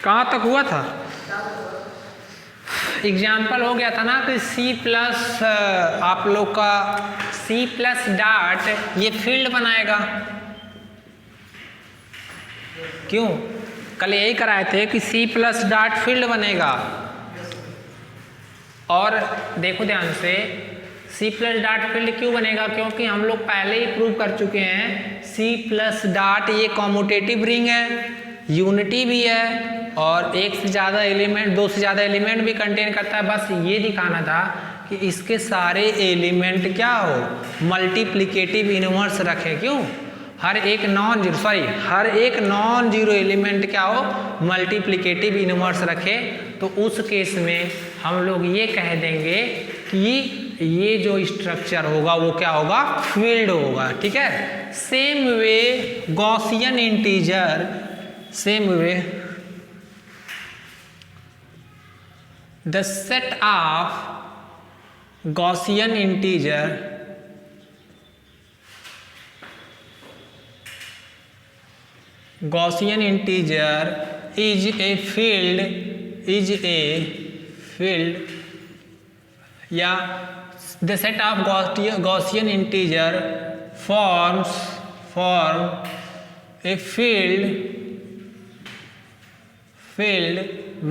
कहाँ तक हुआ था? एग्जाम्पल हो गया था ना कि सी प्लस आप लोग का सी प्लस डॉट ये फील्ड बनाएगा। क्यों? कल यही कराए थे कि सी प्लस डॉट फील्ड बनेगा। और देखो ध्यान से, सी प्लस डॉट फील्ड क्यों बनेगा? क्योंकि हम लोग पहले ही प्रूव कर चुके हैं सी प्लस डॉट ये कॉम्यूटेटिव रिंग है, यूनिटी भी है और एक से ज़्यादा एलिमेंट, दो से ज़्यादा एलिमेंट भी कंटेन करता है। बस ये दिखाना था कि इसके सारे एलिमेंट क्या हो, मल्टीप्लिकेटिव इनवर्स रखे। क्यों? हर एक नॉन जीरो एलिमेंट क्या हो, मल्टीप्लिकेटिव इनवर्स रखे। तो उस केस में हम लोग ये कह देंगे कि ये जो स्ट्रक्चर होगा वो क्या होगा, फील्ड होगा। ठीक है। Same way Gaussian integer, same way the set of Gaussian integer is a field या the set of Gaussian integer form a field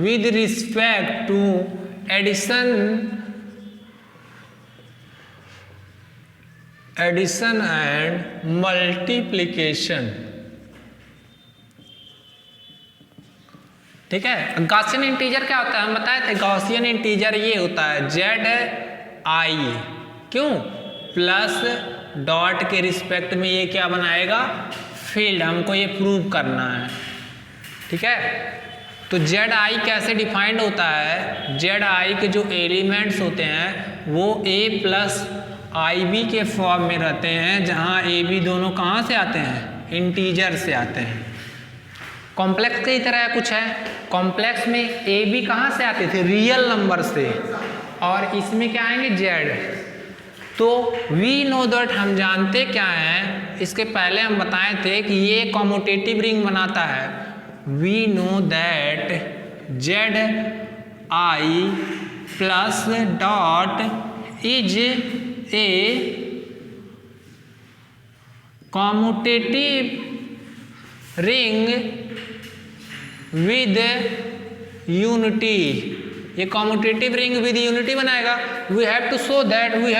with respect to addition and multiplication। ठीक है। गॉसियन इंटीजर क्या होता है? हम बताए थे गॉसियन इंटीजर ये होता है जेड आई, क्यों? प्लस डॉट के रिस्पेक्ट में ये क्या बनाएगा, फील्ड। हमको ये प्रूव करना है। ठीक है। तो जेड आई कैसे डिफाइंड होता है? जेड आई के जो एलिमेंट्स होते हैं वो ए प्लस आई बी के फॉर्म में रहते हैं, जहाँ ए बी दोनों कहाँ से आते हैं, इंटीजर से आते हैं। कॉम्प्लेक्स की तरह कुछ है। कॉम्प्लेक्स में ए बी कहाँ से आते थे, रियल नंबर से, और इसमें क्या आएंगे, जेड। तो वी नो दैट, हम जानते क्या हैं, इसके पहले हम बताए थे कि ये कॉम्यूटेटिव रिंग बनाता है। We know that Z i plus dot is a commutative ring with unity. ये कॉम्यूटेटिव रिंग विद यूनिटी बनाएगा। We have to show that we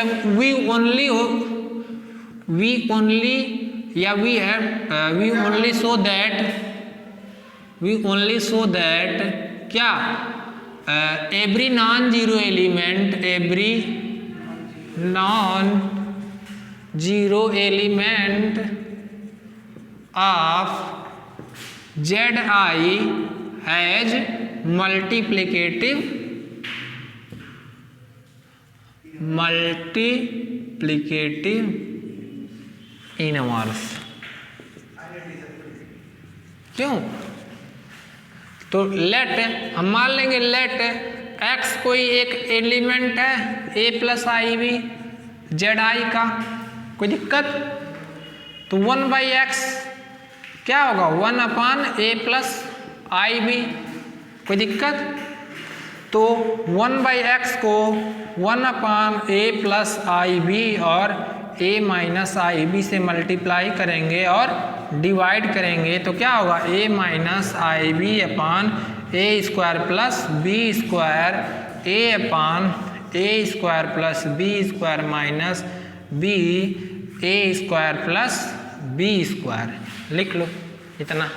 only show that क्या, every non zero element of Z i has multiplicative inverse. क्यों? तो late हम मान लेंगे, late x कोई एक एलिमेंट है a plus i b Z i का, कोई दिक्कत? तो 1/x क्या होगा, 1/a प्लस आई बी, कोई दिक्कत? तो 1/x को 1/a प्लस आई बी और a माइनस आई बी से मल्टीप्लाई करेंगे और डिवाइड करेंगे, तो क्या होगा, a minus i b upon a square plus b square, a upon a square plus b square minus b a square plus b square. लिख लो इतना।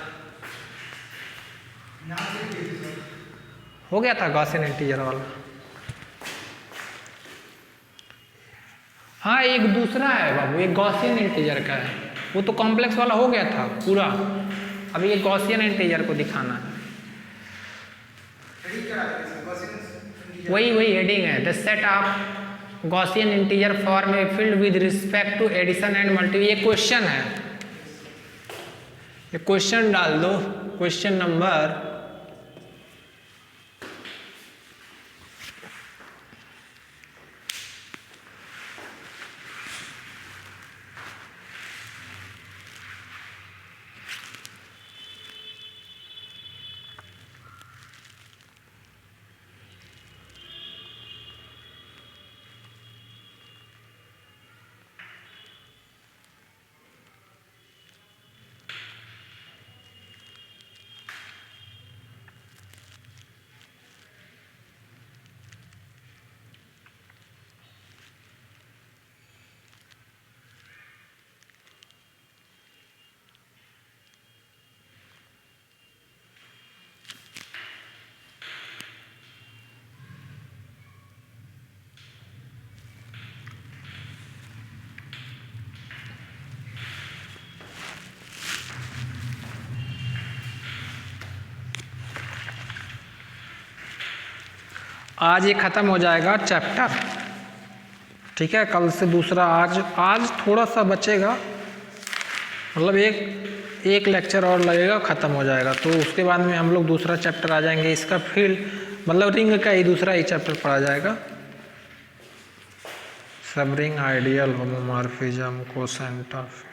हो गया था गॉसियन इंटीजर वाला। हाँ, एक दूसरा है बाबू, एक गॉसियन इंटीजर का है, वो तो कॉम्प्लेक्स वाला हो गया था पूरा। अब ये गॉसियन इंटीजर को दिखाना है। वही हेडिंग है, the set of Gaussian integer form a field with respect to addition and multi. ये क्वेश्चन है, ये क्वेश्चन डाल दो, क्वेश्चन नंबर आज ये ख़त्म हो जाएगा चैप्टर, ठीक है। कल से दूसरा, आज थोड़ा सा बचेगा, मतलब एक लेक्चर और लगेगा, ख़त्म हो जाएगा। तो उसके बाद में हम लोग दूसरा चैप्टर आ जाएंगे, इसका फील्ड मतलब रिंग का ही दूसरा ही चैप्टर पढ़ा जाएगा, सब ring, ideal, homomorphism, quotient of.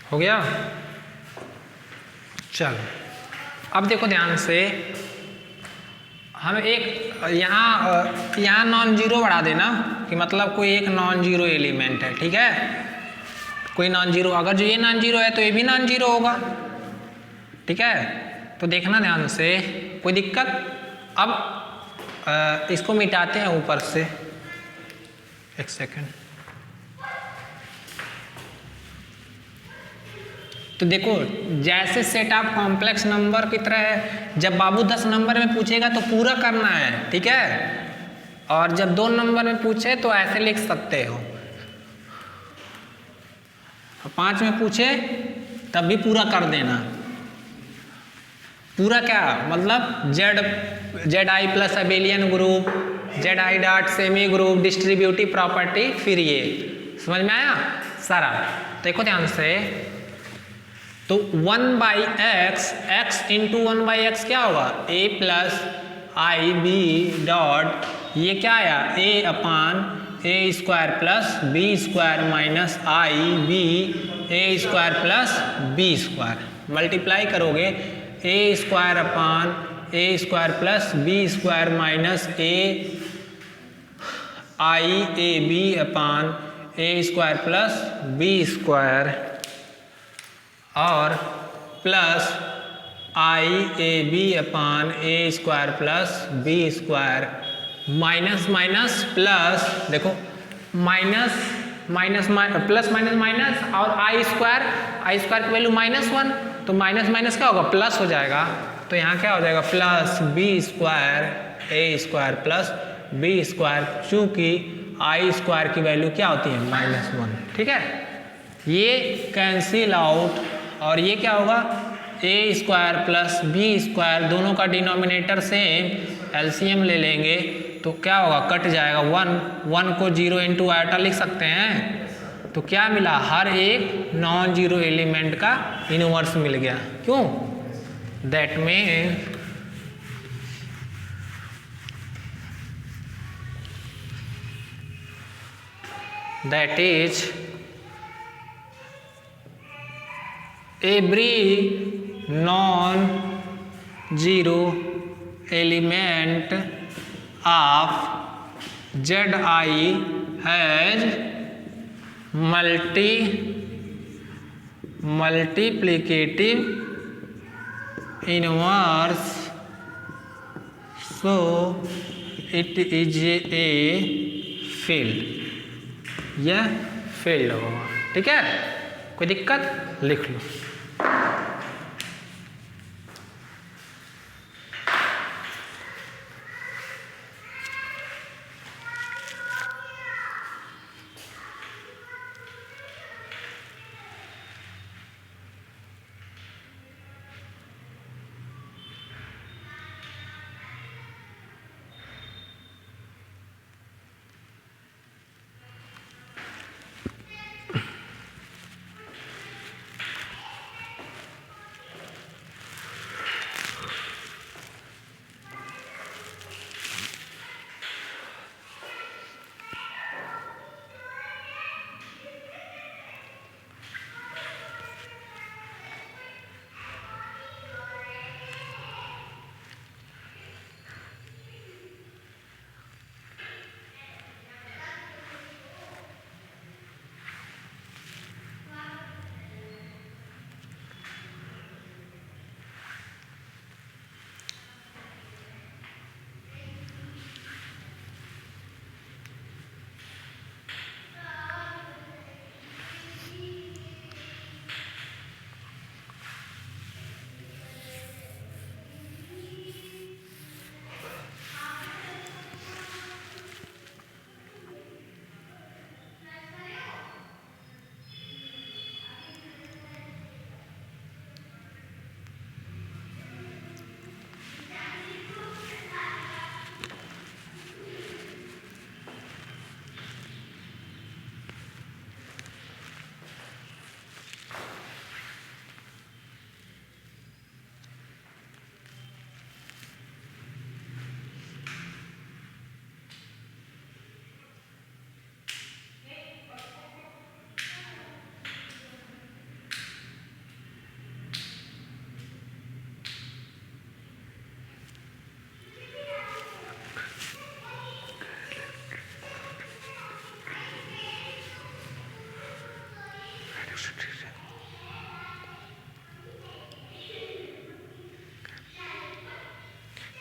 हो गया? चलो अब देखो ध्यान से, हम एक यहाँ नॉन जीरो बढ़ा देना, कि मतलब कोई एक नॉन जीरो एलिमेंट है, ठीक है, कोई नॉन जीरो, अगर जो ये नॉन जीरो है तो ये भी नॉन जीरो होगा, ठीक है। तो देखना ध्यान से, कोई दिक्कत? अब इसको मिटाते हैं ऊपर से, एक सेकेंड। तो देखो जैसे सेट ऑफ कॉम्प्लेक्स नंबर की तरह है, जब बाबू 10 नंबर में पूछेगा तो पूरा करना है, ठीक है, और जब 2 नंबर में पूछे तो ऐसे लिख सकते हो, 5 में पूछे तब भी पूरा कर देना। पूरा क्या मतलब Z i plus abelian group, Z I dot semi group, distributive property, फिर ये समझ में आया सारा। देखो ध्यान से, तो 1/x, x इंटू 1/x क्या होगा, a plus i b dot, ये क्या आया, a upon a square plus b square minus i b a square plus b square, multiply करोगे a square upon a square plus b square minus a i a b upon a square plus b square, और plus i a b upon a square plus b square, minus minus plus, देखो minus minus plus minus minus, और i square की value -1, तो minus minus क्या होगा, plus हो जाएगा। तो यहाँ क्या हो जाएगा, प्लस बी स्क्वायर ए स्क्वायर प्लस बी स्क्वायर, चूँकि आई स्क्वायर की वैल्यू क्या होती है, -1, ठीक है। ये कैंसिल आउट, और ये क्या होगा, ए स्क्वायर प्लस बी स्क्वायर, दोनों का डिनोमिनेटर सेम, एलसीएम ले लेंगे तो क्या होगा, कट जाएगा 1 को 0 इंटू आयोटा लिख सकते हैं। तो क्या मिला, हर एक नॉन जीरो एलिमेंट का इनवर्स मिल गया। क्यों, that mean that is every non-zero element of Zi has multiplicative inverse, so it is a field। यह फील्ड होगा। ठीक है, कोई दिक्कत, लिख लो।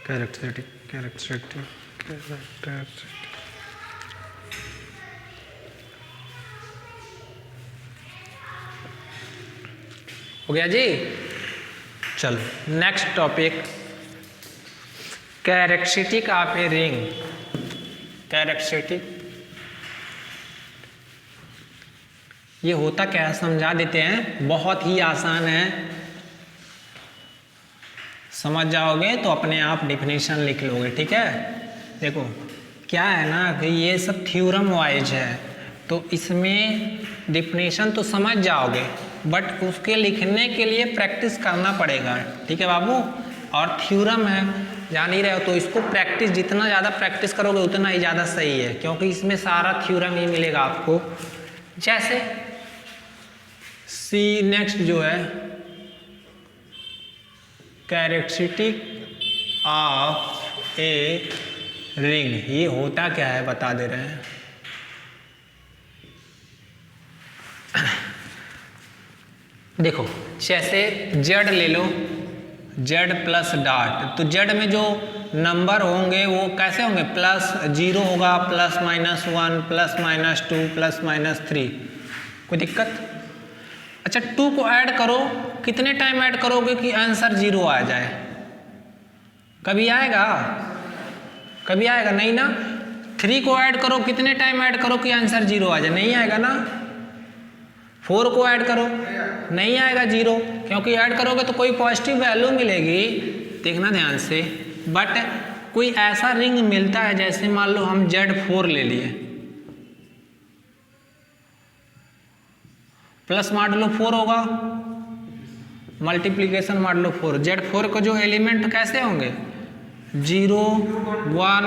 कैरेक्टरिस्टिक हो गया जी। चलो next topic, characteristic of a ring. Characteristic ये होता क्या है समझा देते हैं, बहुत ही आसान है, समझ जाओगे तो अपने आप डिफिनीशन लिख लोगे। ठीक है, देखो क्या है ना कि ये सब थ्योरम वाइज है, तो इसमें डिफिनीशन तो समझ जाओगे, बट उसके लिखने के लिए प्रैक्टिस करना पड़ेगा। ठीक है बाबू, और थ्योरम है, जान ही रहे हो, तो इसको प्रैक्टिस, जितना ज़्यादा प्रैक्टिस करोगे उतना ही ज़्यादा सही है, क्योंकि इसमें सारा थ्योरम ही मिलेगा आपको। जैसे सी नेक्स्ट जो है कैरेक्टरिस्टिक ऑफ ए रिंग, ये होता क्या है बता दे रहे हैं। देखो जैसे जेड ले लो, जेड प्लस डॉट, तो जेड में जो नंबर होंगे वो कैसे होंगे, +0 होगा, +-1 +-2 +-3। कोई दिक्कत? अच्छा 2 को ऐड करो, कितने टाइम ऐड करोगे कि आंसर 0 आ जाए? कभी आएगा? कभी आएगा नहीं ना। 3 को ऐड करो, कितने टाइम ऐड करो कि आंसर 0 आ जाए? नहीं आएगा ना। 4 को ऐड करो, नहीं आएगा 0, क्योंकि ऐड करोगे तो कोई पॉजिटिव वैल्यू मिलेगी, देखना ध्यान से। बट कोई ऐसा रिंग मिलता है, जैसे मान लो हम Z4 ले लिए, प्लस मॉडुलो 4 होगा, मल्टीप्लीकेशन मॉडुलो 4। Z4 को जो एलिमेंट कैसे होंगे, 0 1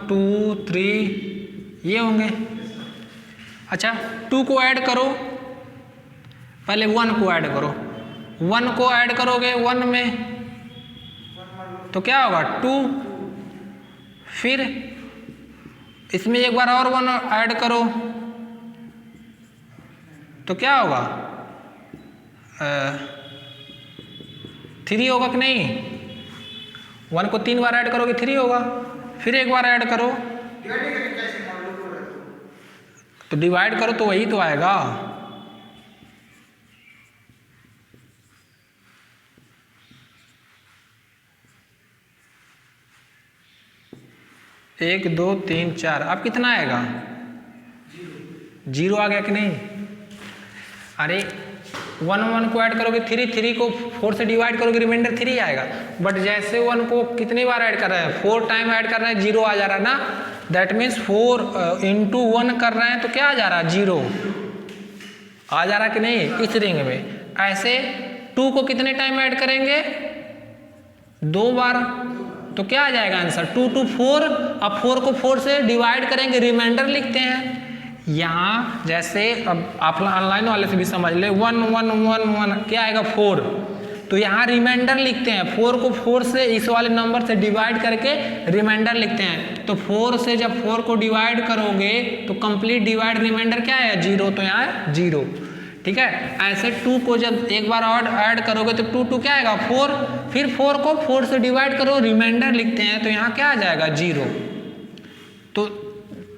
2 3 ये होंगे। अच्छा 2 को ऐड करो, पहले 1 को ऐड करो, 1 को ऐड करोगे 1 में तो क्या होगा 2, फिर इसमें एक बार और 1 ऐड करो तो क्या होगा 3 होगा कि नहीं। 1 को 3 बार ऐड करोगे 3 होगा, फिर एक बार ऐड करो तो डिवाइड करो तो वही तो आएगा। एक 2 3 4, अब कितना आएगा 0 आ गया कि नहीं। अरे 1 1 को ऐड करोगे 3, 3 को 4 से डिवाइड करोगे रिमाइंडर 3 आएगा, बट जैसे 1 को कितनी बार ऐड कर रहे हैं, 4 टाइम ऐड कर रहे हैं, 0 आ जा रहा है ना। दैट मीन्स 4 into 1 कर रहे हैं तो क्या आ जा रहा है 0 आ जा रहा कि नहीं इस रिंग में। ऐसे 2 को कितने टाइम ऐड करेंगे 2 बार, तो क्या आ जाएगा आंसर 2 2 4। अब 4 को 4 से डिवाइड करेंगे, रिमाइंडर लिखते हैं। यहाँ जैसे अब आप ऑनलाइन वाले से भी समझ ले, 1 1 1 1 क्या आएगा 4, तो यहाँ रिमाइंडर लिखते हैं। 4 को 4 से इस वाले नंबर से डिवाइड करके रिमाइंडर लिखते हैं। तो 4 से जब 4 को डिवाइड करोगे तो कंप्लीट डिवाइड रिमाइंडर क्या है 0, तो यहाँ है 0। ठीक है, ऐसे 2 को जब एक बार और ऐड करोगे तो 2 2 क्या आएगा 4, फिर 4 को 4 से डिवाइड करो, रिमाइंडर लिखते हैं, तो यहाँ क्या आ जाएगा 0। तो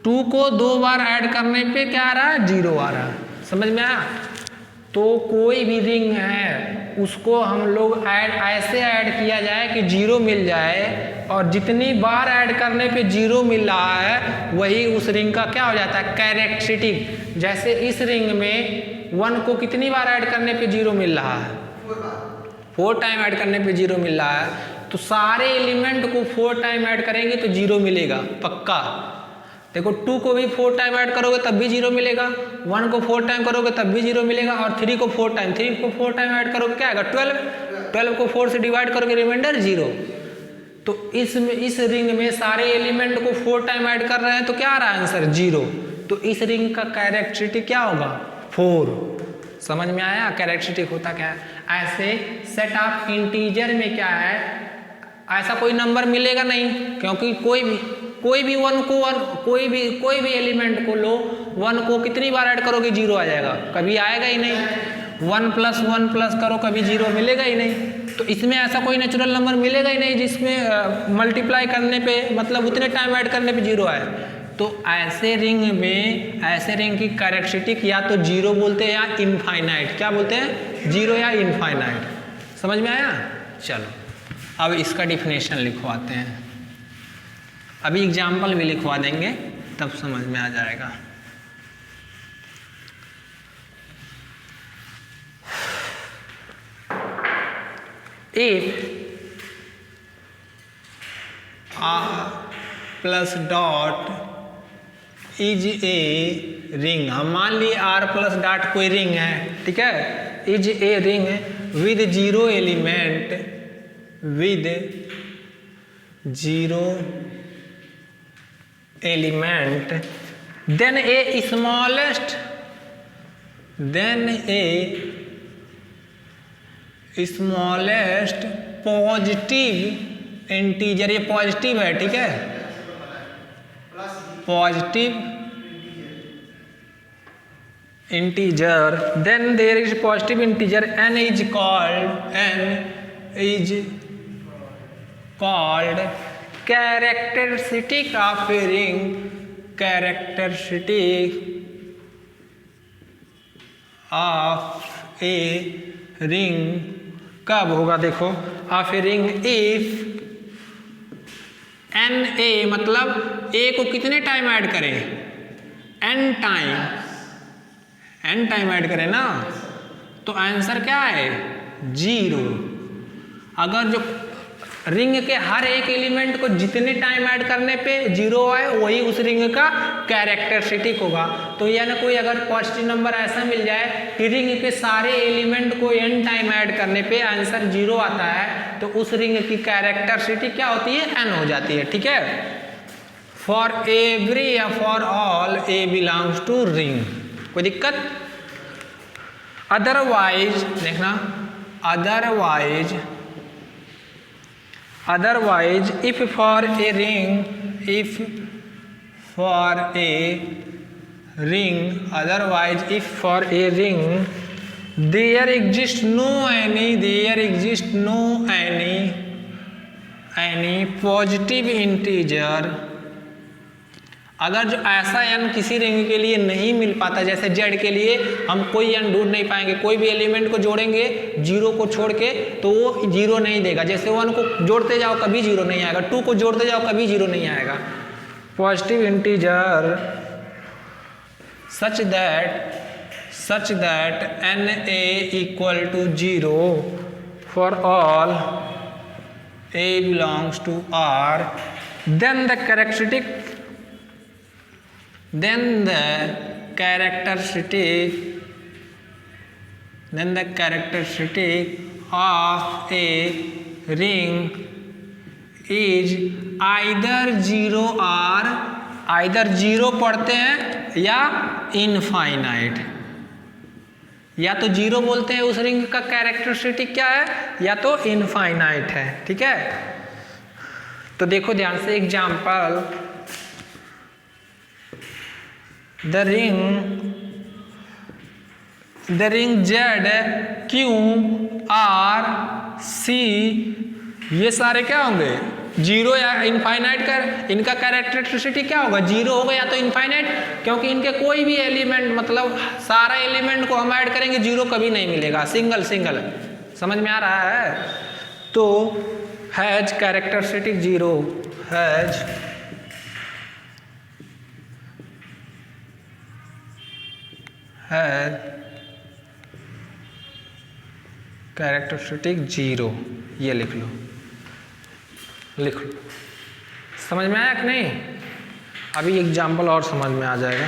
2 को 2 बार ऐड करने पे क्या आ रहा है 0 आ रहा है। समझ में आया। तो कोई भी रिंग है उसको हम लोग ऐसे ऐड किया जाए कि 0 मिल जाए, और जितनी बार ऐड करने पे 0 मिल रहा है वही उस रिंग का क्या हो जाता है कैरेक्टरिस्टिक। जैसे इस रिंग में 1 को कितनी बार ऐड करने पे 0 मिल रहा है 4 टाइम ऐड करने पे 0 मिल रहा है, तो सारे एलिमेंट को 4 टाइम ऐड करेंगे तो 0 मिलेगा पक्का। देखो 2 को भी 4 टाइम ऐड करोगे तब भी 0 मिलेगा, 1 को 4 टाइम करोगे तब भी 0 मिलेगा, और 3 को 4 टाइम ऐड करोगे क्या आएगा 12 को 4 से डिवाइड करोगे रिमाइंडर 0। तो इस रिंग में सारे एलिमेंट को 4 टाइम ऐड कर रहे हैं तो क्या आ रहा है आंसर 0। तो इस रिंग का कैरेक्टरिस्टिक क्या होगा 4। समझ में आया कैरेक्टरिस्टिक होता क्या है। ऐसे सेट ऑफ इंटीजर में क्या है, ऐसा कोई नंबर मिलेगा नहीं, क्योंकि कोई भी 1 को और कोई भी एलिमेंट को लो, 1 को कितनी बार ऐड करोगे 0 आ जाएगा, कभी आएगा ही नहीं। 1 + 1 + करो कभी 0 मिलेगा ही नहीं। तो इसमें ऐसा कोई नेचुरल नंबर मिलेगा ही नहीं जिसमें मल्टीप्लाई करने पे मतलब उतने टाइम ऐड करने पे 0 आए। तो ऐसे रिंग की कैरेक्टरिस्टिक या तो 0 बोलते हैं या इनफाइनाइट। क्या बोलते हैं 0 या इनफाइनाइट। समझ में आया। चलो अब इसका डिफिनेशन लिखवाते हैं, अभी एग्जाम्पल भी लिखवा देंगे तब समझ में आ जाएगा। If plus dot is a ring, हम मान लिए R प्लस डॉट कोई रिंग है, ठीक है, is a ring with 0 element, with 0 element, then a smallest positive integer, ये पॉजिटिव है ठीक है, positive integer, then there is positive integer n is called characteristic of a ring, characteristic of a ring कब होगा देखो, of a ring if n a, मतलब a को कितने टाइम ऐड करें एन टाइम ऐड करें ना, तो आंसर क्या है 0। अगर जो रिंग के हर एक एलिमेंट को जितने टाइम ऐड करने पे 0 आए वही उस रिंग का कैरेक्टरिस्टिक होगा। तो यानी कोई अगर पॉजिटिव नंबर ऐसा मिल जाए कि रिंग के सारे एलिमेंट को n टाइम ऐड करने पे आंसर 0 आता है तो उस रिंग की कैरेक्टरिस्टिक क्या होती है, n हो जाती है। ठीक है, फॉर एवरी या for all a belongs to ring, कोई दिक्कत? अदरवाइज देखना, otherwise if for a ring otherwise if for a ring there exists no any positive integer, अगर जो ऐसा n किसी रिंग के लिए नहीं मिल पाता, जैसे z के लिए हम कोई n ढूंढ नहीं पाएंगे, कोई भी एलिमेंट को जोड़ेंगे 0 को छोड़ के तो वो 0 नहीं देगा। जैसे 1 को जोड़ते जाओ कभी 0 नहीं आएगा, 2 को जोड़ते जाओ कभी 0 नहीं आएगा। Positive integer such that na equal to 0 for all a belongs to R, then the characteristic of a ring is either 0 or either 0 पढ़ते हैं या इनफाइनाइट, या तो 0 बोलते हैं उस रिंग का कैरेक्टरिस्टिक क्या है, या तो इनफाइनाइट है। ठीक है, तो देखो ध्यान से example, the ring Z Q R C ये सारे क्या होंगे, 0 या इनफाइनाइट कर, इनका कैरेक्टरिस्टिक क्या होगा, 0 होगा या तो इनफाइनाइट, क्योंकि इनके कोई भी एलिमेंट मतलब सारा एलिमेंट को हम ऐड करेंगे 0 कभी नहीं मिलेगा, सिंगल। समझ में आ रहा है? तो हैज कैरेक्टरिस्टिक 0, हैज कैरेक्टरिस्टिक 0, ये लिख लो। समझ में आया कि नहीं? अभी एग्जाम्पल और समझ में आ जाएगा।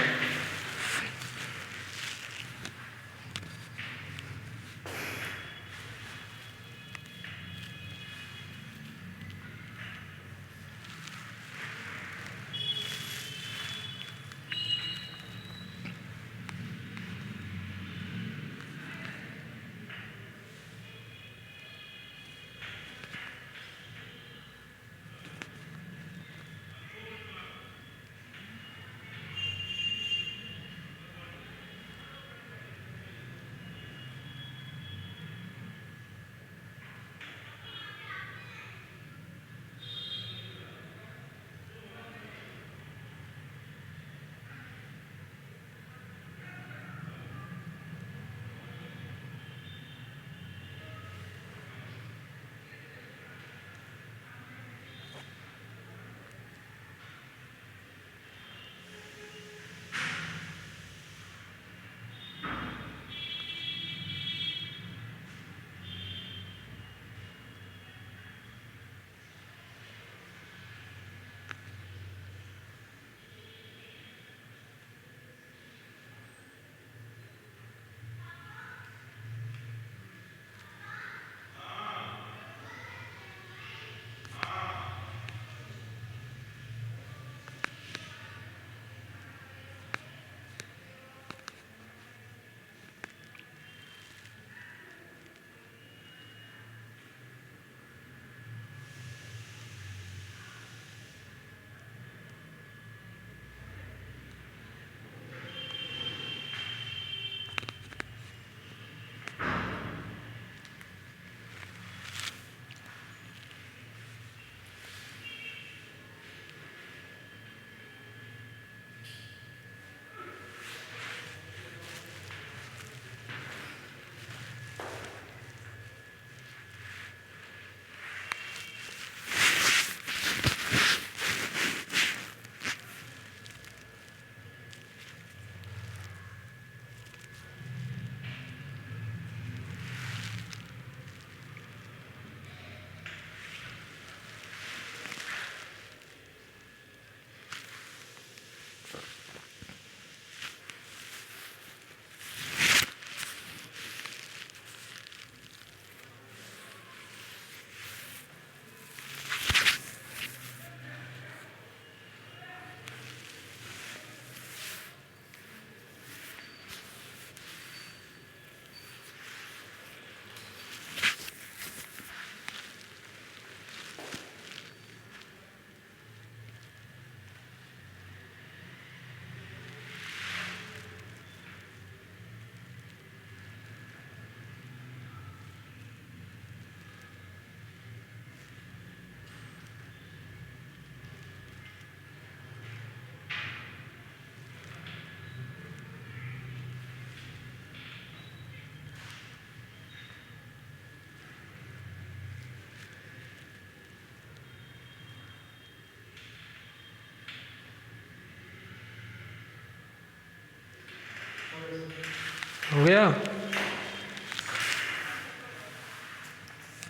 हो गया,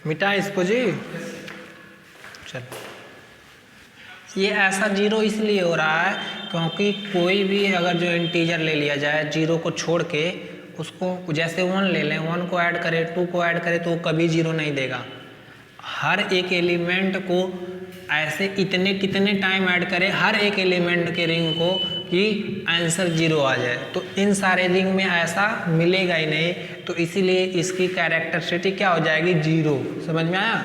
मिटा इसको जी। चलो, ये ऐसा जीरो इसलिए हो रहा है क्योंकि कोई भी अगर जो इंटीजर ले लिया जाए जीरो को छोड़ के, उसको जैसे 1 ले लें, 1 को ऐड करें, 2 को ऐड करें, तो वो कभी जीरो नहीं देगा। हर एक एलिमेंट को ऐसे इतने कितने टाइम ऐड करें हर एक एलिमेंट के रिंग को कि आंसर जीरो आ जाए, तो इन सारे रिंग में ऐसा मिलेगा ही नहीं, तो इसीलिए इसकी कैरेक्टरिस्टिक क्या हो जाएगी, जीरो। समझ में आया?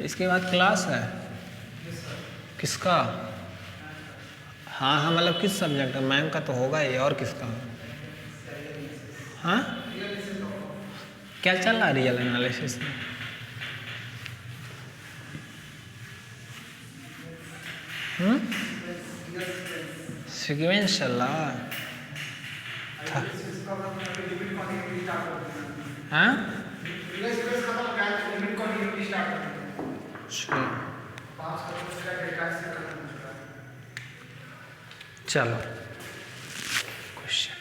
इसके बाद क्लास है किसका? हाँ हाँ, मतलब किस सब्जेक्ट का? मैम का तो होगा ही, और किसका? हाँ, क्या चल रहा है रियल एनालिसिस में? सीक्वेंस चल रहा था। हाँ, चलो question.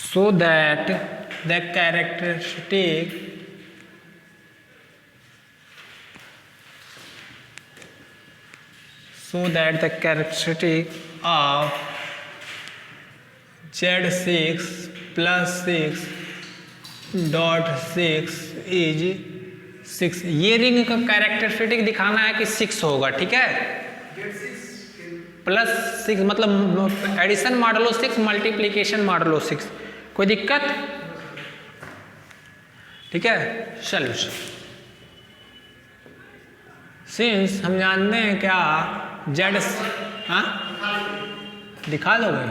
so that the characteristic of Z6 plus 6 dot 6 is 6, ये रिंग का कैरेक्टरिस्टिक दिखाना है कि 6 होगा, ठीक है? प्लस 6 मतलब एडिशन मॉडलो 6, मल्टीप्लीकेशन मॉडलो 6, कोई दिक्कत? ठीक है, सोल्यूशन। सिंस हम जानते हैं क्या जेड, हाँ दिखा दोगे?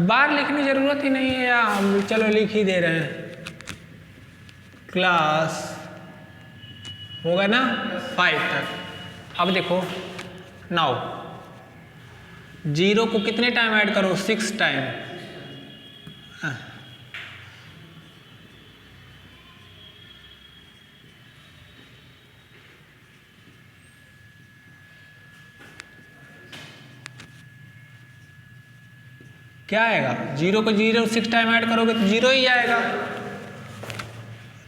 बार लिखने की जरूरत ही नहीं है, या हम चलो लिख ही दे रहे हैं। क्लास होगा ना 5 तक। अब देखो, नाउ जीरो को कितने टाइम ऐड करो? 6 टाइम। क्या आएगा? जीरो को जीरो 6 टाइम ऐड करोगे तो जीरो ही आएगा,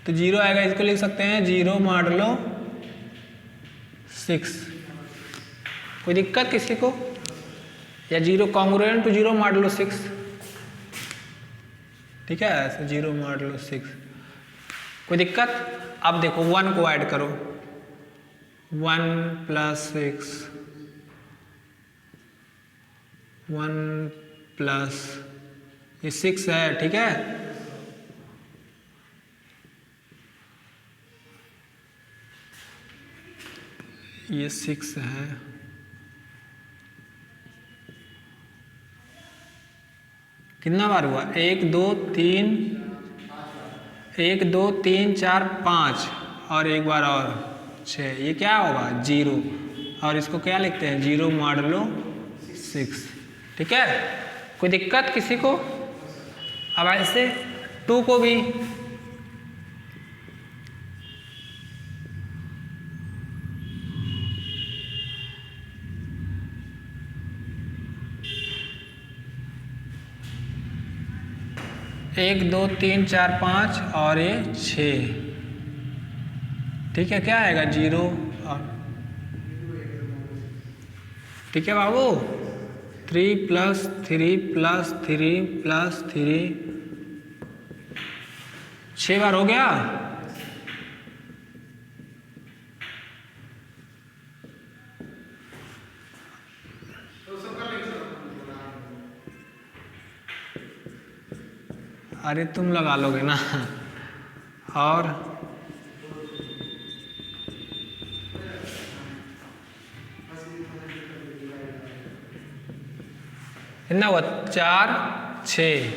तो जीरो आएगा। इसको लिख सकते हैं जीरो मॉडलो 6। कोई दिक्कत किसी को? या zero congruent to zero modulo 6, ठीक है, ऐसे जीरो मॉडलो 6। कोई दिक्कत? अब देखो 1 को ऐड करो, 1 प्लस 6, 1 प्लस ये 6 है, ठीक है? ये 6 है, कितना बार हुआ? 1 2 3, 1 2 3 4 5 और एक बार और 6। ये क्या होगा? जीरो। और इसको क्या लिखते हैं? जीरो मॉडलो 6, ठीक है? कोई दिक्कत किसी को? अब ऐसे 2 को भी एक 2 3 4 5 और ये 6, ठीक है? क्या आएगा? जीरो। और ठीक है बाबू, 3 प्लस 3 प्लस 3 प्लस 3, 6 बार हो गया। अरे तुम लगा लोगे ना। और कितना हुआ? 4 6,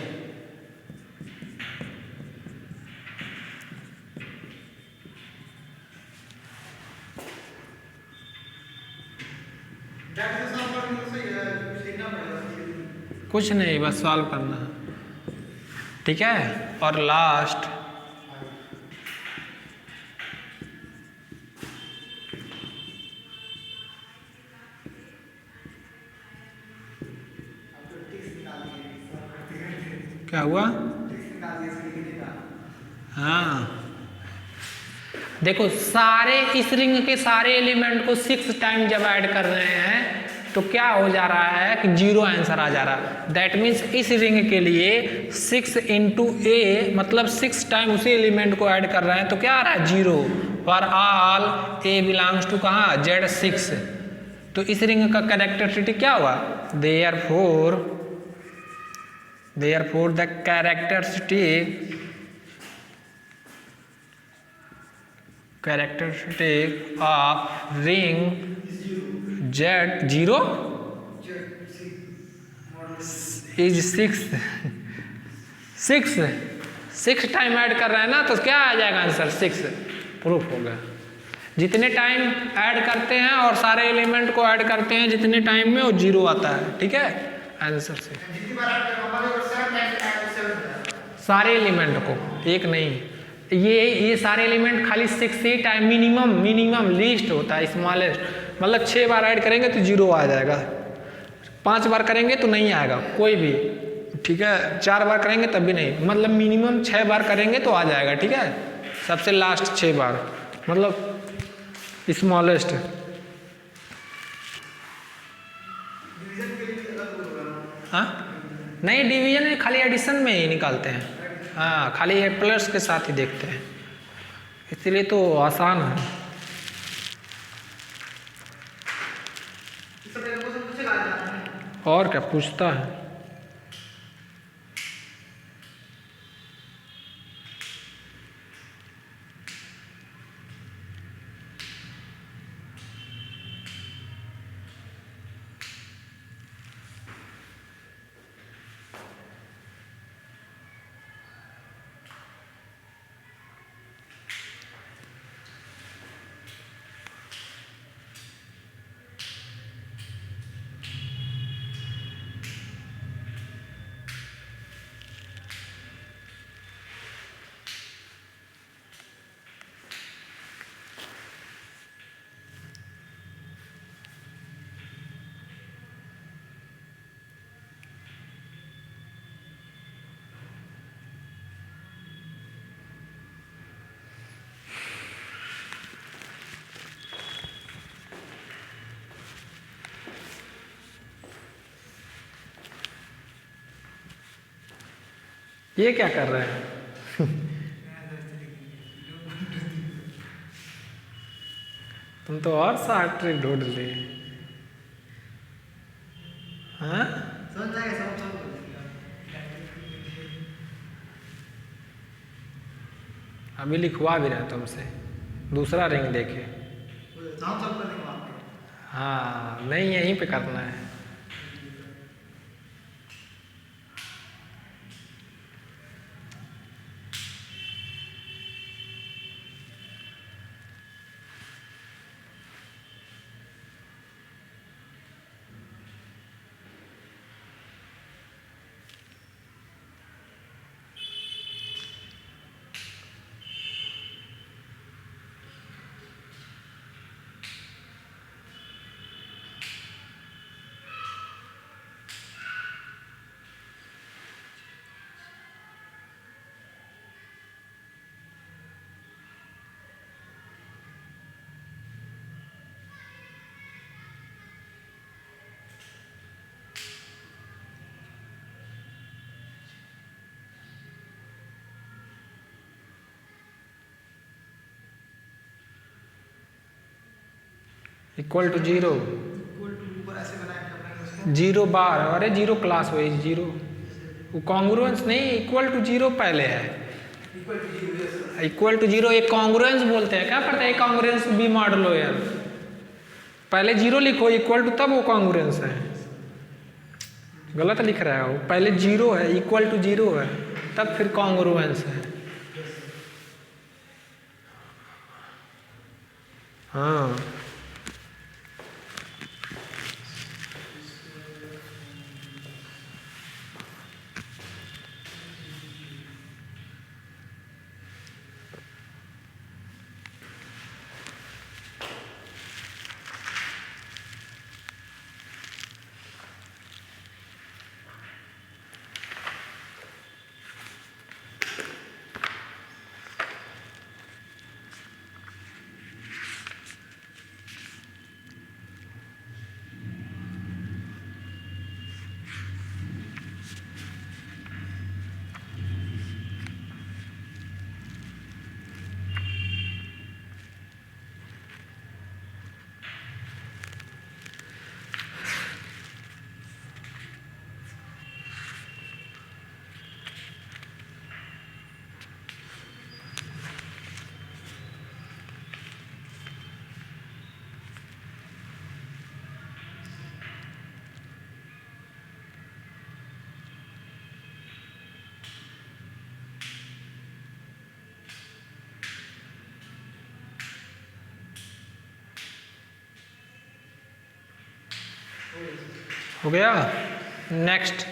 कुछ नहीं, बस सॉल्व करना है, ठीक है। और लास्ट क्या हुआ? हाँ देखो, सारे इस रिंग के सारे एलिमेंट को 6 टाइम जब ऐड कर रहे हैं तो क्या हो जा रहा है कि 0 आंसर आ जा रहा है। दैट मीन्स इस रिंग के लिए 6 इंटू ए मतलब 6 टाइम उसी एलिमेंट को ऐड कर रहे हैं तो क्या आ रहा है 0 for all a belongs to कहाँ Z6। तो इस रिंग का कैरेक्टरिस्टिक क्या हुआ? Therefore the characteristic of ring Z0 is 6 time add कर रहे हैं ना तो क्या आ जाएगा आंसर 6। प्रूफ हो गया। जितने टाइम ऐड करते हैं और सारे एलिमेंट को ऐड करते हैं जितने टाइम में वो 0 आता है, ठीक है आंसर से। सारे एलिमेंट को, एक नहीं, ये सारे एलिमेंट खाली 6 ही टाइम मिनिमम लीस्ट होता है, स्मॉलेस्ट। मतलब 6 बार ऐड करेंगे तो 0 आ जाएगा, 5 बार करेंगे तो नहीं आएगा कोई भी, ठीक है। 4 बार करेंगे तब भी नहीं, मतलब मिनिमम 6 बार करेंगे तो आ जाएगा, ठीक है। सबसे लास्ट 6 बार मतलब स्मॉलेस्ट। हाँ नहीं, डिवीजन खाली एडिशन में ही निकालते हैं, हाँ खाली प्लस के साथ ही देखते हैं, इसलिए तो आसान है। और क्या पूछता है? ये क्या कर रहे हैं? तुम तो और शार्ट ट्रिक ढूंढ लिए। हाँ अभी लिखवा भी रहा तुमसे, दूसरा रिंग देखे। हाँ नहीं, यहीं पे करना है। इक्वल टू 0, 0 बार, अरे 0 क्लास हुई 0, वो कॉन्ग्रुएंस नहीं, इक्वल टू 0 पहले है। इक्वल टू 0 एक कॉन्ग्रुएंस बोलते हैं, क्या पता है कॉन्ग्रुएंस भी मॉडल हो यार। पहले 0 लिखो इक्वल टू, तब वो कॉन्ग्रुएंस है। गलत लिख रहा है वो, पहले 0 है, इक्वल टू 0 है, तब फिर कॉन्ग्रुएंस है। हाँ हो गया। नेक्स्ट,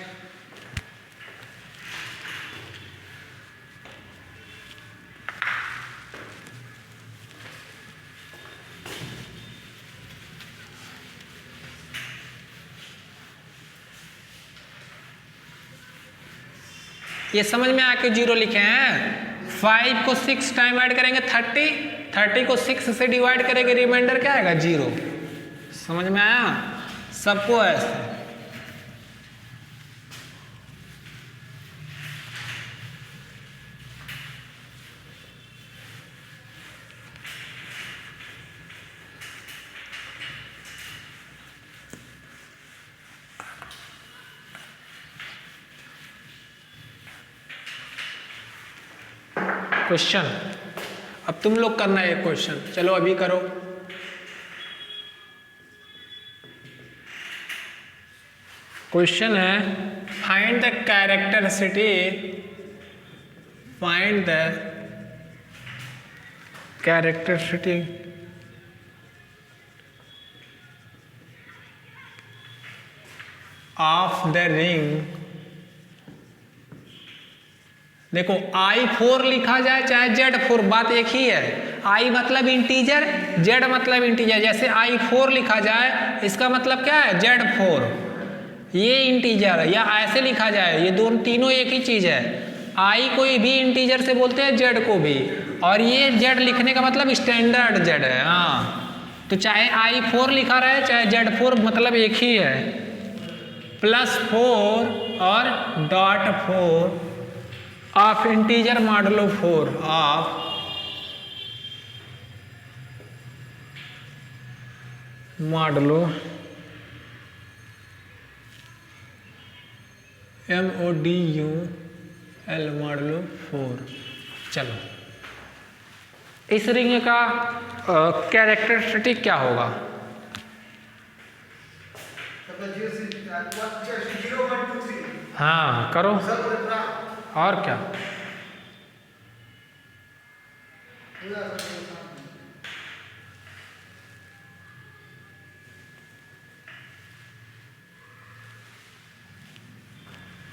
ये समझ में आके जीरो लिखे हैं। 5 को 6 टाइम ऐड करेंगे 30 को 6 से डिवाइड करेंगे, रिमाइंडर क्या आएगा 0। समझ में आया सबको ऐसे। क्वेश्चन, अब तुम लोग करना है क्वेश्चन, चलो अभी करो। क्वेश्चन है find the characteristic of the ring. देखो I4 लिखा जाए चाहे Z4, बात एक ही है। I मतलब इंटीजर, Z मतलब इंटीजर। जैसे I4 लिखा जाए इसका मतलब क्या है Z4, ये इंटीजर, या ऐसे लिखा जाए, ये दोनों तीनों एक ही चीज है। I को भी इंटीजर से बोलते हैं, Z को भी, और ये Z लिखने का मतलब स्टैंडर्ड Z है। हाँ, तो चाहे I4 लिखा रहे चाहे Z4, मतलब एक ही है। +4 और .4 of integer modulo 4 of modulo MODUL modulo 4। चलो, इस रिंग का कैरेक्टरिस्टिक क्या होगा? हाँ करो, और क्या?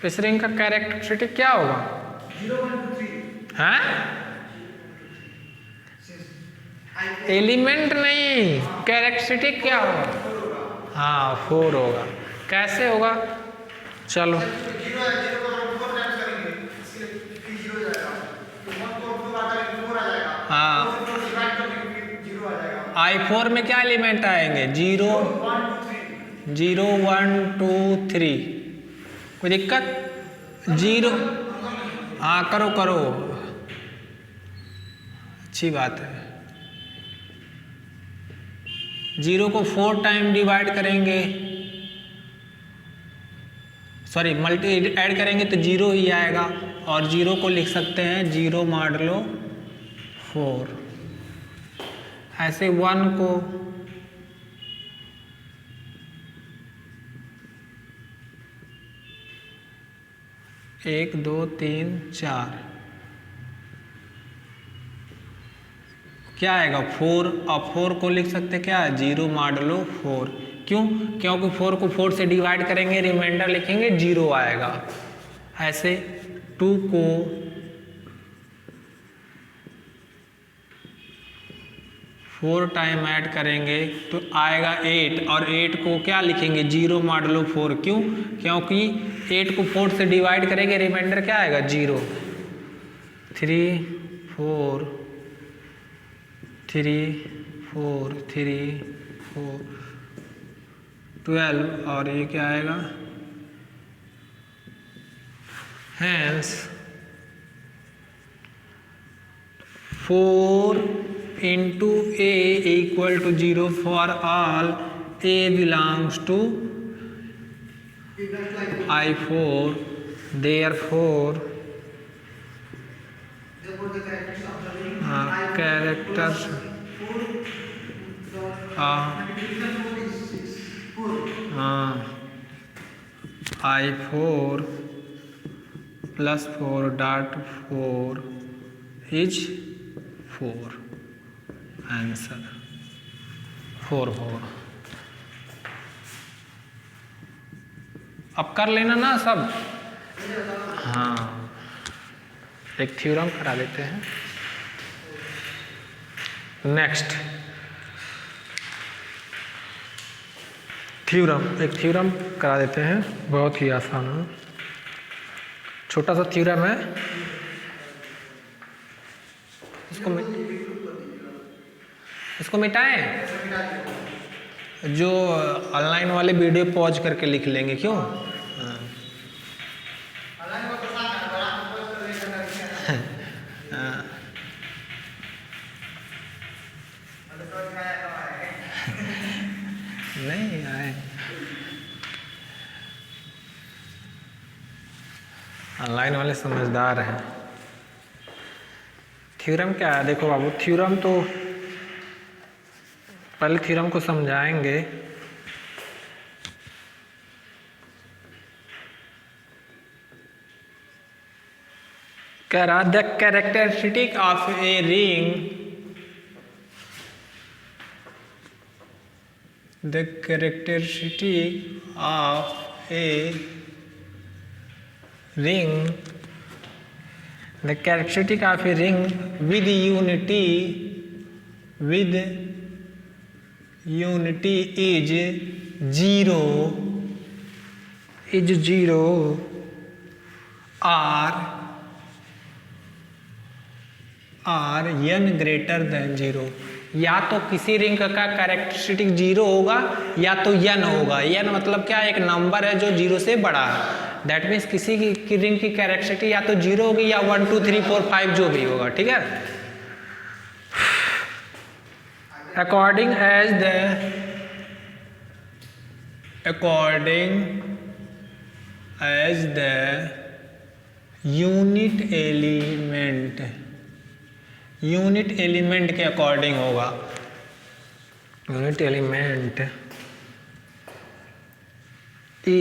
इस रिंग का कैरेक्टरिस्टिक क्या होगा? 0 1 2 3। हाँ, एलिमेंट नहीं, कैरेक्टरिस्टिक क्या होगा? हाँ 4 होगा। कैसे होगा? चलो, हाँ I4 में क्या एलिमेंट आएंगे? 0 1 2 3। कोई दिक्कत? 0, हाँ करो करो, अच्छी बात है। 0 को 4 टाइम डिवाइड करेंगे, सॉरी मल्टी ऐड करेंगे तो 0 ही आएगा, और 0 को लिख सकते हैं 0 मॉडुलो 4। ऐसे 1 को 1 2 3 4 क्या आएगा 4, और 4 को लिख सकते क्या है 0 मॉडुलो 4। क्यों? क्योंकि 4 को 4 से डिवाइड करेंगे, रिमाइंडर लिखेंगे 0 आएगा। ऐसे 2 को 4 टाइम ऐड करेंगे तो आएगा 8, और 8 को क्या लिखेंगे 0 मॉडुलो 4। क्यों? क्योंकि 8 को 4 से डिवाइड करेंगे, रिमाइंडर क्या आएगा 0। 3 4 3 4 3 4 12, और ये क्या आएगा hence 4 into A equal to 0 for all A belongs to I4, therefore characters I4 plus 4 dot 4 is 4। Answer 4 होगा। अब कर लेना ना सब। हाँ, एक थ्योरम करा देते हैं। नेक्स्ट थ्योरम, एक थ्योरम करा देते हैं, बहुत ही आसान है, छोटा सा थ्योरम है। इसको मिटाएं, जो ऑनलाइन वाले वीडियो पॉज करके लिख लेंगे, क्यों? नहीं आए, ऑनलाइन वाले समझदार हैं। थ्योरम क्या है? देखो बाबू, थ्योरम तो पहले थ्योरम को समझाएंगे। कह रहा the characteristic of a ring, the characteristic of a ring, the characteristic of a ring with unity is zero or n greater than 0। या तो किसी रिंग का कैरेक्टरिस्टिक 0 होगा या तो n होगा। n मतलब क्या? एक नंबर है जो 0 से बड़ा है। दैट मीन्स किसी की रिंग की कैरेक्टरिस्टिक या तो 0 होगी या 1 2 3 4 5 जो भी होगा, ठीक है। According as the unit element के अकॉर्डिंग होगा। Unit element e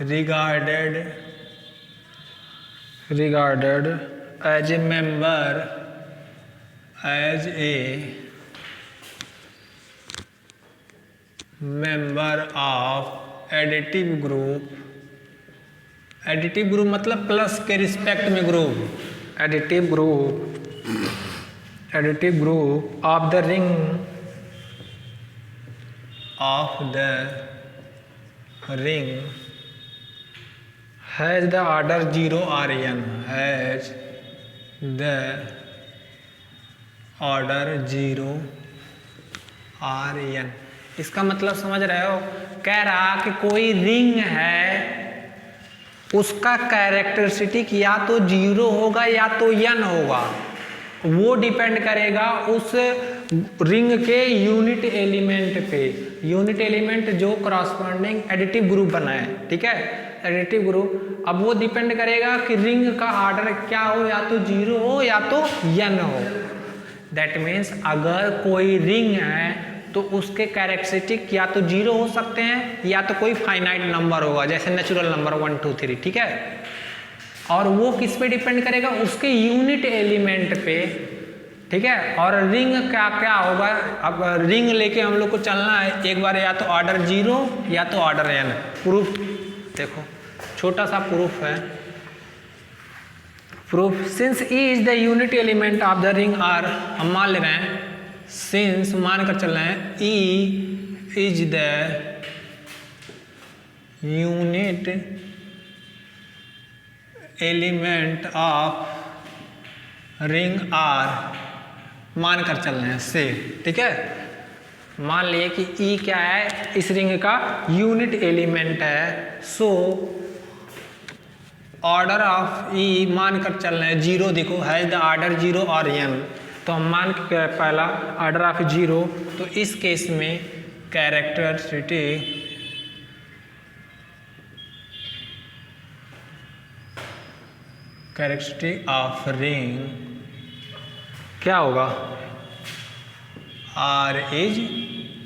regarded as a member of additive group. Additive group मतलब प्लस के रिस्पेक्ट में group. Additive group of the ring has the order 0 or n, has the order 0 or n। इसका मतलब समझ रहे हो? कह रहा कि कोई रिंग है, उसका कैरेक्टरिस्टिक या तो 0 होगा या तो n होगा। वो डिपेंड करेगा उस रिंग के यूनिट एलिमेंट पे। यूनिट एलिमेंट जो करस्पॉन्डिंग एडिटिव ग्रुप बनाए, ठीक है, एडिटिव ग्रुप। अब वो डिपेंड करेगा कि रिंग का ऑर्डर क्या हो, या तो 0 हो या तो n हो। दैट मीन्स अगर कोई रिंग है तो उसके कैरेक्टरिस्टिक या तो 0 हो सकते हैं या तो कोई फाइनाइट नंबर होगा, जैसे नेचुरल नंबर 1 2 3, ठीक है। और वो किस पे डिपेंड करेगा? उसके यूनिट एलिमेंट पे, ठीक है। और रिंग क्या होगा? अब रिंग लेके हम लोग को चलना है, एक बार या तो ऑर्डर 0 या तो ऑर्डर n। प्रूफ देखो, छोटा सा प्रूफ है। Proof, since E is the unit element of the ring R, हम मान ले रहे हैं, सिंस मान कर चल रहे हैं E is the unit element of ring R, मान कर चल रहे हैं से, ठीक है। मान लिए कि E क्या है? इस रिंग का यूनिट एलिमेंट है। सो ऑर्डर ऑफ E मान कर चल रहे हैं 0। देखो, हैज द ऑर्डर 0 और n, तो हम मान के पहला ऑर्डर ऑफ 0, तो इस केस में कैरेक्टरिस्टिक ऑफ रिंग क्या होगा? R इज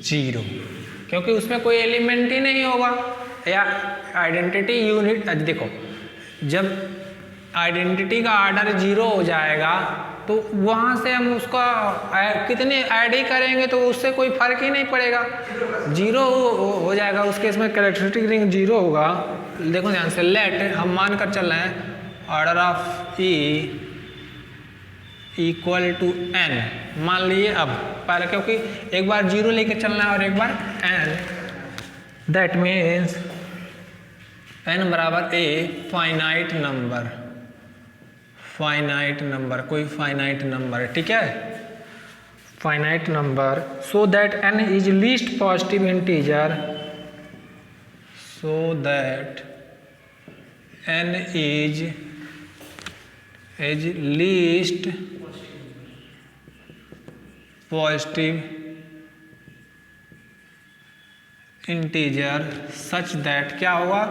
0, क्योंकि उसमें कोई एलिमेंट ही नहीं होगा। या आइडेंटिटी यूनिट, देखो जब आइडेंटिटी का ऑर्डर 0 हो जाएगा तो वहाँ से हम उसका कितने ऐड ही करेंगे तो उससे कोई फर्क ही नहीं पड़ेगा, जीरो हो जाएगा। उस केस में कैरेक्टरिस्टिक रिंग जीरो होगा। देखो ध्यान से, लेट हम मान कर चल रहे हैं order of e equal to n मान लिए। अब पहले क्योंकि एक बार जीरो लेके चलना है और एक बार एन, दैट मीन्स एन बराबर a finite number, finite number, कोई फाइनाइट नंबर है, ठीक है, finite number. So that n is least positive integer, so that n is least positive integer such that क्या होगा,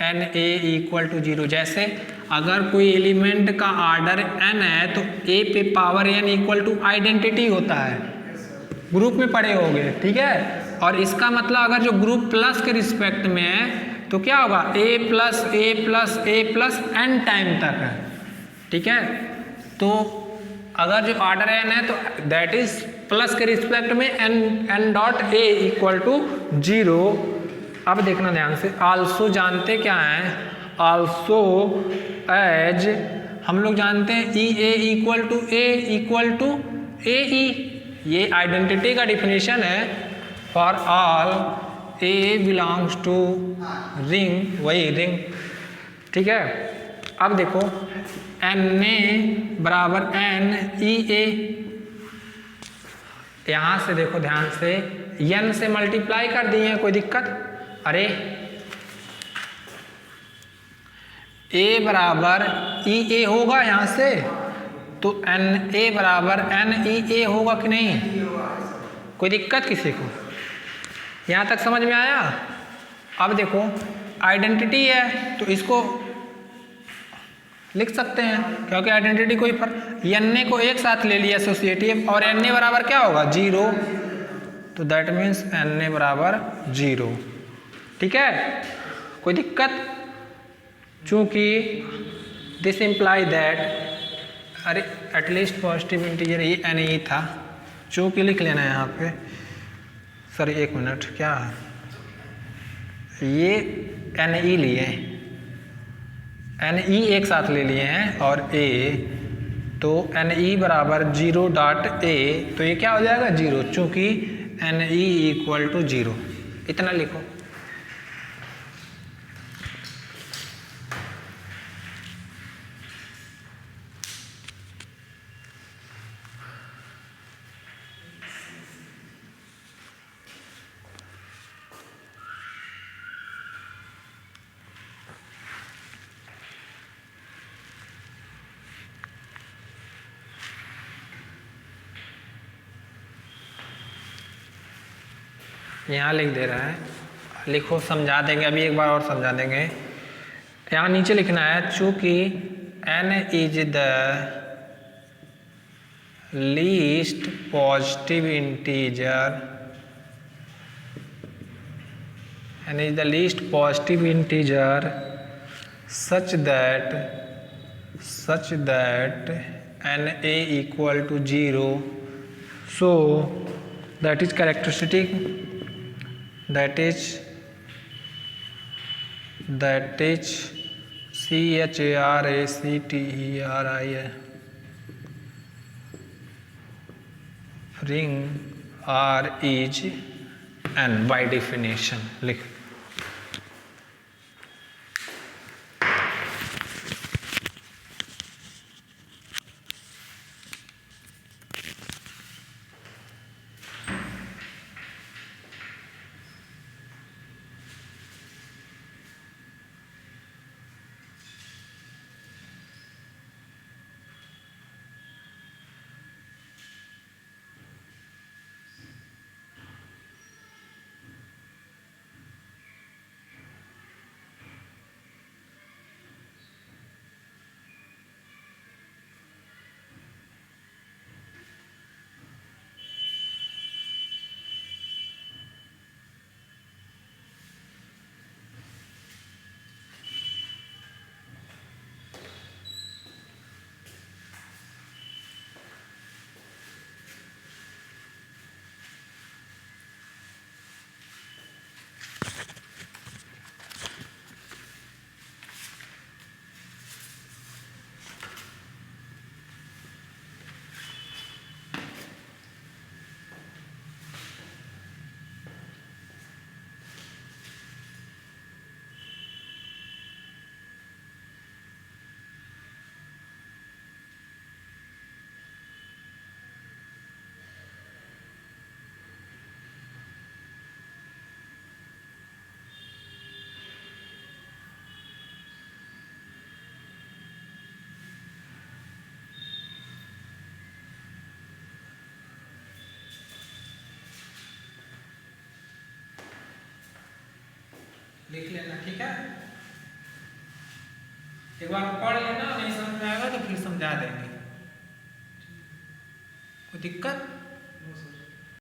n a equal to zero. जैसे अगर कोई एलिमेंट का आर्डर n है तो a पे power n equal to identity होता है, ग्रुप में पढ़े होंगे, ठीक है। और इसका मतलब अगर जो ग्रुप प्लस के रिस्पेक्ट में है तो क्या होगा, a plus A plus A plus n time तक है, ठीक है। तो अगर जो आर्डर n है तो दैट इज प्लस के रिस्पेक्ट में n dot a equal to zero. अब देखना ध्यान से, आल्सो जानते क्या है, आल्सो एज हम लोग जानते हैं ई ए इक्वल टू ए ई, ये आइडेंटिटी का डिफिनीशन है। For all a belongs to ring, वही रिंग, ठीक है। अब देखो एन ए बराबर एन ई ए, यहां से देखो ध्यान से एन से मल्टीप्लाई कर दिए, कोई दिक्कत, अरे ए बराबर ई ए होगा यहाँ से, तो एन ए बराबर एन ई ए होगा कि नहीं, कोई दिक्कत किसी को, यहाँ तक समझ में आया। अब देखो आइडेंटिटी है तो इसको लिख सकते हैं, क्योंकि आइडेंटिटी कोई फर्क, एन ए को एक साथ ले लिया एसोसिएटिव, और एन ए बराबर क्या होगा, जीरो, तो दैट मीन्स एन ए बराबर जीरो, ठीक है, कोई दिक्कत। चूंकि दिस इम्प्लाई दैट, अरे एटलीस्ट पॉजिटिव इंटीजर ये एन ई था, चूंकि लिख लेना है यहाँ पे, सॉरी एक मिनट, क्या ये एन ई लिए, एन ई एक साथ ले लिए हैं और ए, तो एन ई बराबर जीरो डॉट ए, तो ये क्या हो जाएगा, जीरो, चूंकि n e equal to zero, इतना लिखो। यहाँ लिख दे रहा है, लिखो, समझा देंगे, अभी एक बार और समझा देंगे। यहाँ नीचे लिखना है, चूंकि n is the least positive integer, n is the least positive integer such that n a equal to zero, so that is characteristic, that is CHARACTERI ring R is n by definition, लिख। लिख लेना, ठीक है। एक बार पढ़ लेना, नहीं समझ में आएगा तो फिर समझा देंगे। कोई दिक्कत? No sir.